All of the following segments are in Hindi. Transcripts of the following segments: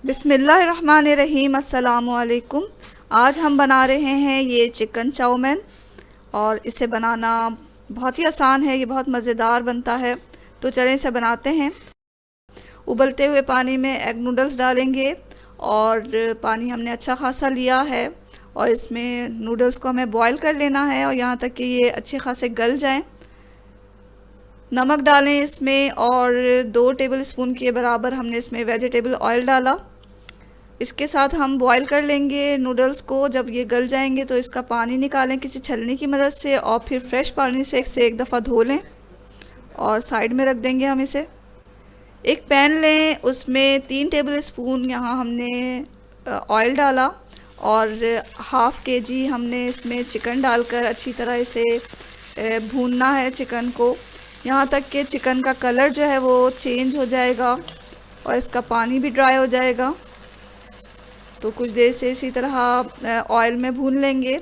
बिस्मिल्लाहिर्रहमानिर्रहीम। अस्सलामुअलैकुम। आज हम बना रहे हैं ये चिकन चाउमीन और इसे बनाना बहुत ही आसान है। ये बहुत मज़ेदार बनता है। तो चलें इसे बनाते हैं। उबलते हुए पानी में एग नूडल्स डालेंगे और पानी हमने अच्छा खासा लिया है और इसमें नूडल्स को हमें बॉईल कर लेना है और यहाँ तक कि ये अच्छे खासे गल जाएं। नमक डालें इसमें और 2 टेबल स्पून के बराबर हमने इसमें वेजिटेबल ऑयल डाला। इसके साथ हम बॉईल कर लेंगे नूडल्स को। जब ये गल जाएंगे तो इसका पानी निकालें किसी छलनी की मदद से और फिर फ्रेश पानी से एक दफ़ा धो लें और साइड में रख देंगे हम इसे। एक पैन लें, उसमें 3 टेबल स्पून यहाँ हमने ऑयल डाला और हाफ़ केजी हमने इसमें चिकन डालकर अच्छी तरह इसे भूनना है चिकन को, यहाँ तक कि चिकन का कलर जो है वो चेंज हो जाएगा और इसका पानी भी ड्राई हो जाएगा। तो कुछ देर से इसी तरह ऑयल में भून लेंगे।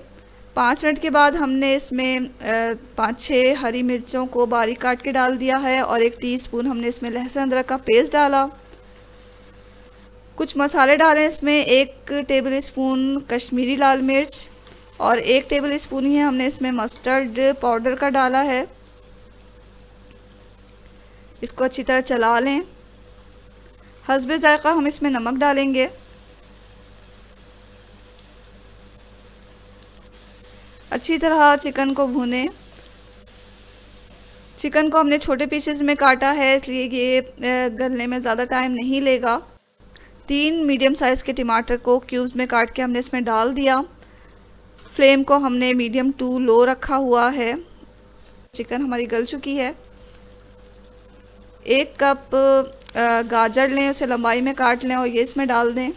5 मिनट के बाद हमने इसमें 5-6 हरी मिर्चों को बारीक काट के डाल दिया है और 1 टीस्पून हमने इसमें लहसुन अदरक का पेस्ट डाला। कुछ मसाले डालें इसमें। 1 टेबल स्पून कश्मीरी लाल मिर्च और 1 टेबल स्पून ही हमने इसमें मस्टर्ड पाउडर का डाला है। इसको अच्छी तरह चला लें। हस्बे ज़ायक़ा हम इसमें नमक डालेंगे। अच्छी तरह चिकन को भूनें। चिकन को हमने छोटे पीसेस में काटा है, इसलिए ये गलने में ज़्यादा टाइम नहीं लेगा। 3 मीडियम साइज़ के टमाटर को क्यूब्स में काट के हमने इसमें डाल दिया। फ्लेम को हमने मीडियम टू लो रखा हुआ है। चिकन हमारी गल चुकी है। 1 कप गाजर लें, उसे लंबाई में काट लें और ये इसमें डाल दें।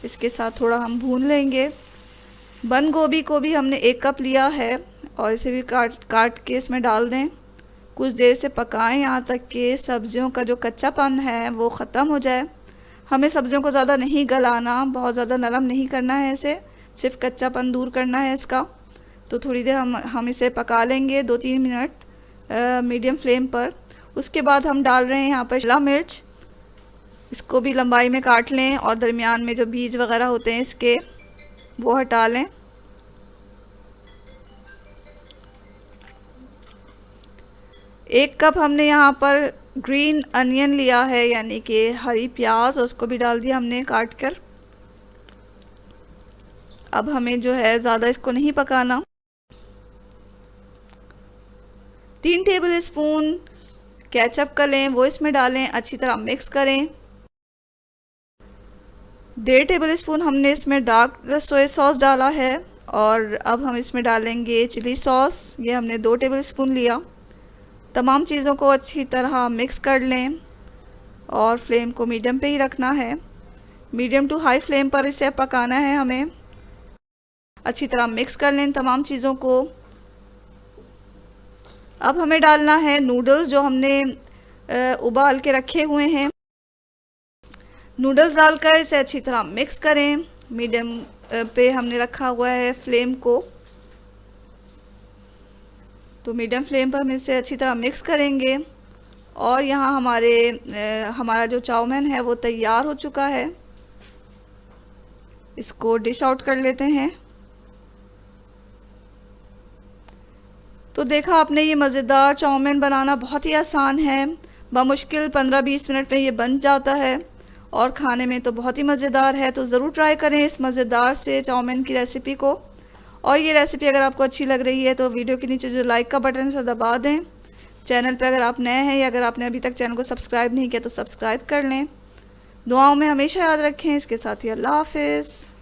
इसके साथ थोड़ा हम भून लेंगे। बंद गोभी को भी हमने 1 कप लिया है और इसे भी काट के इसमें डाल दें। कुछ देर से पकाएं यहाँ तक कि सब्जियों का जो कच्चापन है वो ख़त्म हो जाए। हमें सब्जियों को ज़्यादा नहीं गलाना, बहुत ज़्यादा नरम नहीं करना है इसे, सिर्फ कच्चापन दूर करना है इसका। तो थोड़ी देर हम इसे पका लेंगे, 2-3 मिनट मीडियम फ्लेम पर। उसके बाद हम डाल रहे हैं यहाँ पर शिमला मिर्च। इसको भी लंबाई में काट लें और दरमियान में जो बीज वगैरह होते हैं इसके वो हटा लें। 1 कप हमने यहाँ पर ग्रीन अनियन लिया है, यानी कि हरी प्याज, उसको भी डाल दिया हमने काट कर। अब हमें जो है ज़्यादा इसको नहीं पकाना। 3 टेबल स्पून केचप का लें, वो इसमें डालें, अच्छी तरह मिक्स करें। 1.5 टेबल स्पून हमने इसमें डार्क सोया सॉस डाला है और अब हम इसमें डालेंगे चिली सॉस। ये हमने 2 टेबल स्पून लिया। तमाम चीज़ों को अच्छी तरह मिक्स कर लें और फ्लेम को मीडियम पे ही रखना है। मीडियम टू हाई फ्लेम पर इसे पकाना है हमें। अच्छी तरह मिक्स कर लें तमाम चीज़ों को। अब हमें डालना है नूडल्स जो हमने उबाल के रखे हुए हैं। नूडल्स डालकर इसे अच्छी तरह मिक्स करें। मीडियम पे हमने रखा हुआ है फ्लेम को, तो मीडियम फ्लेम पर हम इसे अच्छी तरह मिक्स करेंगे। और यहाँ हमारा जो चाउमीन है वो तैयार हो चुका है। इसको डिश आउट कर लेते हैं। तो देखा आपने, ये मज़ेदार चाउमीन बनाना बहुत ही आसान है। बमुश्किल 15-20 मिनट में ये बन जाता है और खाने में तो बहुत ही मज़ेदार है। तो ज़रूर ट्राई करें इस मज़ेदार से चाउमीन की रेसिपी को। और ये रेसिपी अगर आपको अच्छी लग रही है तो वीडियो के नीचे जो लाइक का बटन है उसे दबा दें। चैनल पर अगर आप नए हैं या अगर आपने अभी तक चैनल को सब्सक्राइब नहीं किया तो सब्सक्राइब कर लें। दुआओं में हमेशा याद रखें। इसके साथ ही अल्लाह हाफ़िज़।